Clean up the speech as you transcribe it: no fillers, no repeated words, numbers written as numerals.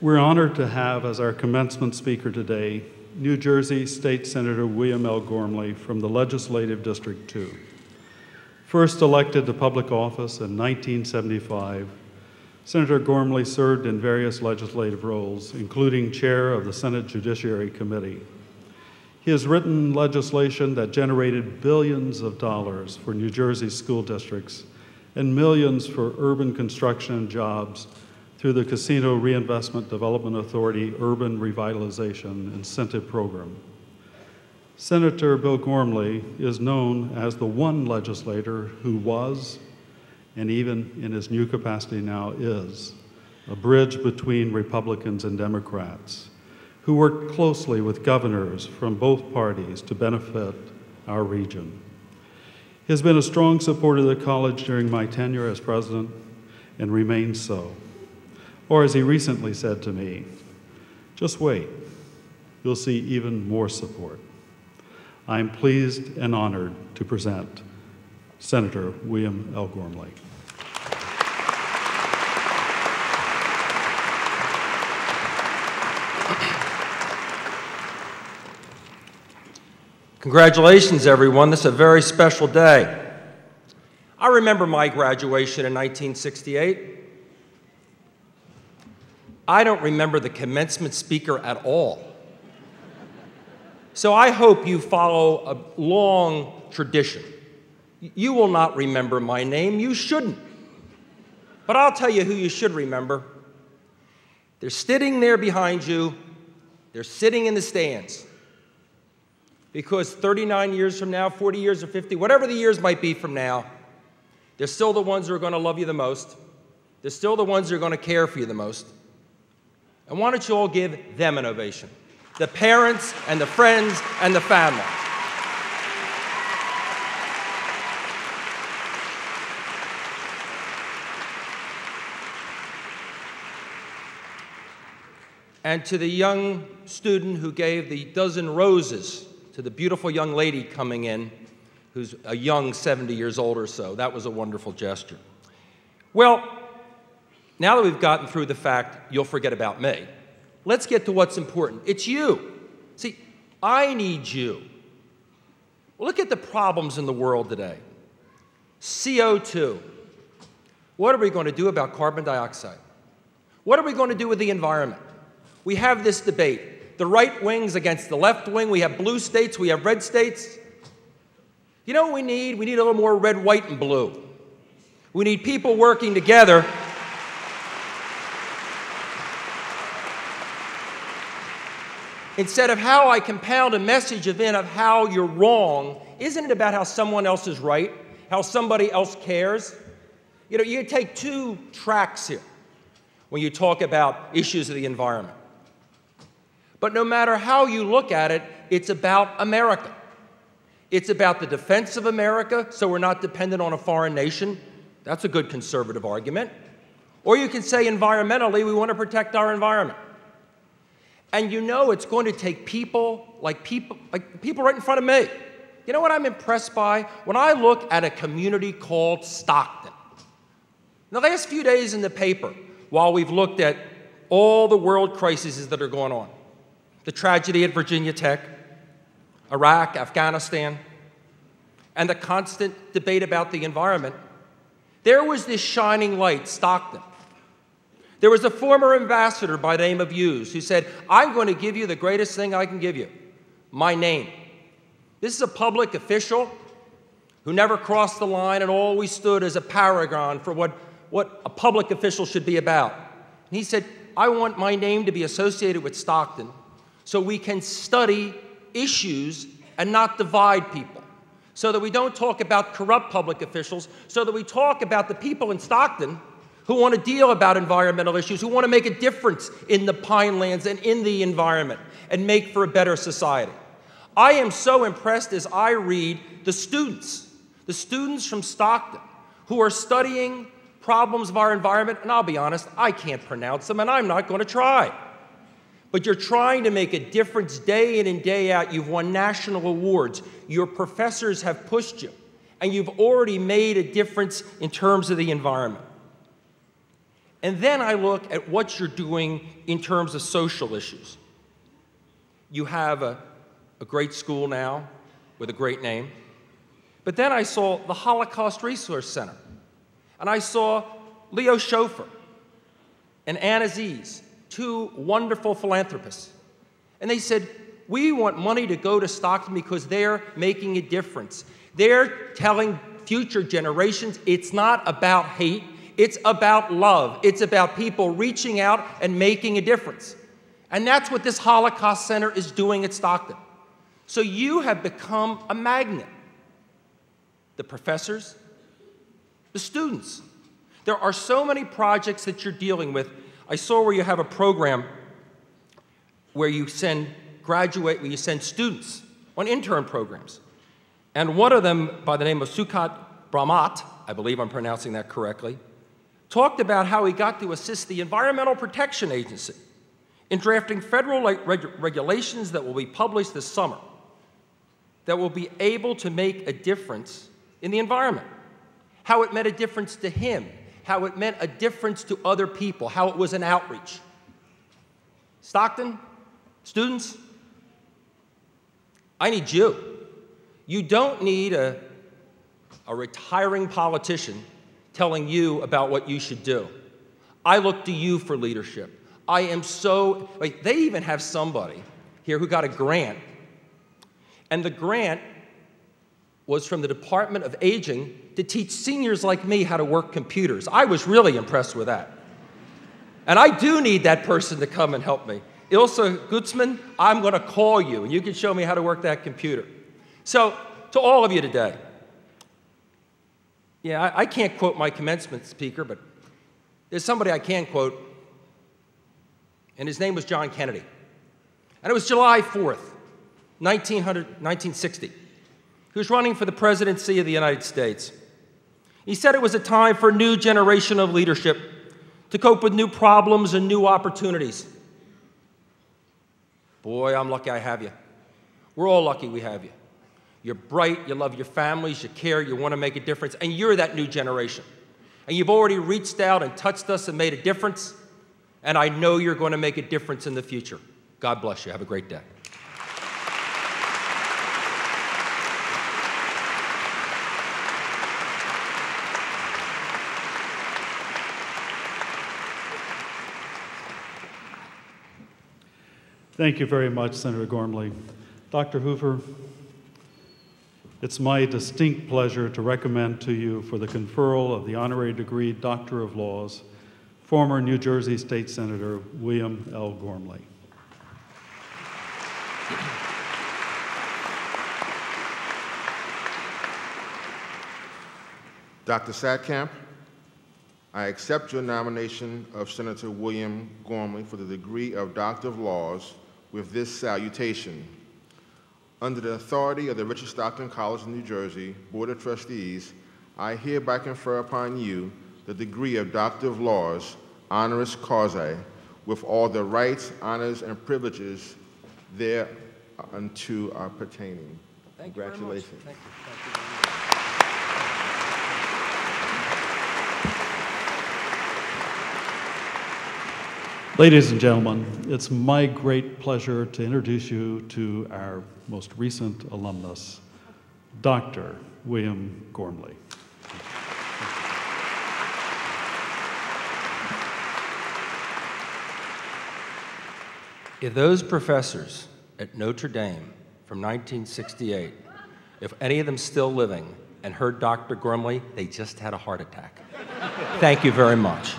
We're honored to have as our commencement speaker today, New Jersey State Senator William L. Gormley from the Legislative District 2. First elected to public office in 1975, Senator Gormley served in various legislative roles, including chair of the Senate Judiciary Committee. He has written legislation that generated billions of dollars for New Jersey school districts and millions for urban construction and jobs through the Casino Reinvestment Development Authority Urban Revitalization Incentive Program. Senator Bill Gormley is known as the one legislator who was, and even in his new capacity now is, a bridge between Republicans and Democrats, who worked closely with governors from both parties to benefit our region. He has been a strong supporter of the college during my tenure as president and remains so. Or as he recently said to me, just wait, you'll see even more support. I am pleased and honored to present Senator William L. Gormley. Congratulations, everyone. This is a very special day. I remember my graduation in 1968. I don't remember the commencement speaker at all. So I hope you follow a long tradition. You will not remember my name. You shouldn't. But I'll tell you who you should remember. They're sitting there behind you. They're sitting in the stands. Because 39 years from now, 40 years or 50, whatever the years might be from now, they're still the ones who are going to love you the most. They're still the ones who are going to care for you the most. And why don't you all give them an ovation? The parents and the friends and the family. And to the young student who gave the dozen roses to the beautiful young lady coming in, who's a young 70 years old or so. That was a wonderful gesture. Well, now that we've gotten through the fact you'll forget about me, let's get to what's important. It's you. See, I need you. Look at the problems in the world today. CO2. What are we going to do about carbon dioxide? What are we going to do with the environment? We have this debate. The right wing's against the left wing. We have blue states. We have red states. You know what we need? We need a little more red, white, and blue. We need people working together instead of how I compound a message of how you're wrong. Isn't it about how someone else is right, how somebody else cares? You know, you take two tracks here when you talk about issues of the environment. But no matter how you look at it, it's about America. It's about the defense of America, so we're not dependent on a foreign nation. That's a good conservative argument. Or you can say environmentally, we want to protect our environment. And you know it's going to take people like people right in front of me. You know what I'm impressed by? When I look at a community called Stockton. Now, the last few days in the paper, while we've looked at all the world crises that are going on, the tragedy at Virginia Tech, Iraq, Afghanistan, and the constant debate about the environment, there was this shining light, Stockton. There was a former ambassador by the name of Hughes who said, I'm going to give you the greatest thing I can give you, my name. This is a public official who never crossed the line and always stood as a paragon for what a public official should be about. And he said, I want my name to be associated with Stockton so we can study issues and not divide people, so that we don't talk about corrupt public officials, so that we talk about the people in Stockton who want to deal about environmental issues, who want to make a difference in the pinelands and in the environment and make for a better society. I am so impressed as I read the students from Stockton who are studying problems of our environment, and I'll be honest, I can't pronounce them and I'm not going to try. But you're trying to make a difference day in and day out. You've won national awards. Your professors have pushed you, and you've already made a difference in terms of the environment. And then I look at what you're doing in terms of social issues. You have a great school now with a great name. But then I saw the Holocaust Resource Center. And I saw Leo Schofer and Ann Aziz, two wonderful philanthropists. And they said, we want money to go to Stockton because they're making a difference. They're telling future generations it's not about hate, it's about love. It's about people reaching out and making a difference. And that's what this Holocaust Center is doing at Stockton. So you have become a magnet. The professors, the students. There are so many projects that you're dealing with. I saw where you have a program where you send students on intern programs. And one of them, by the name of Sukat Brahmat, I believe I'm pronouncing that correctly, talked about how he got to assist the Environmental Protection Agency in drafting federal regulations that will be published this summer that will be able to make a difference in the environment, how it meant a difference to him, how it meant a difference to other people, how it was an outreach. Stockton, students, I need you. You don't need a retiring politician telling you about what you should do. I look to you for leadership. I am so, they even have somebody here who got a grant, and the grant was from the Department of Aging to teach seniors like me how to work computers. I was really impressed with that. And I do need that person to come and help me. Ilse Gutzman, I'm going to call you, and you can show me how to work that computer. So, to all of you today, yeah, I can't quote my commencement speaker, but there's somebody I can quote, and his name was John Kennedy. And it was July 4th, 1960. He was running for the presidency of the United States. He said it was a time for a new generation of leadership to cope with new problems and new opportunities. Boy, I'm lucky I have you. We're all lucky we have you. You're bright, you love your families, you care, you want to make a difference, and you're that new generation. And you've already reached out and touched us and made a difference, and I know you're going to make a difference in the future. God bless you. Have a great day. Thank you very much, Senator Gormley. Dr. Hoover, it's my distinct pleasure to recommend to you for the conferral of the honorary degree Doctor of Laws, former New Jersey State Senator William L. Gormley. Dr. Satkamp, I accept your nomination of Senator William Gormley for the degree of Doctor of Laws with this salutation. Under the authority of the Richard Stockton College of New Jersey Board of Trustees, I hereby confer upon you the degree of Doctor of Laws, honoris causa, with all the rights, honors, and privileges thereunto are pertaining. Thank you Congratulations. very much. Thank you. Thank you very much. Ladies and gentlemen, it's my great pleasure to introduce you to our most recent alumnus, Dr. William Gormley. If those professors at Notre Dame from 1968, if any of them still living and heard Dr. Gormley, they just had a heart attack. Thank you very much.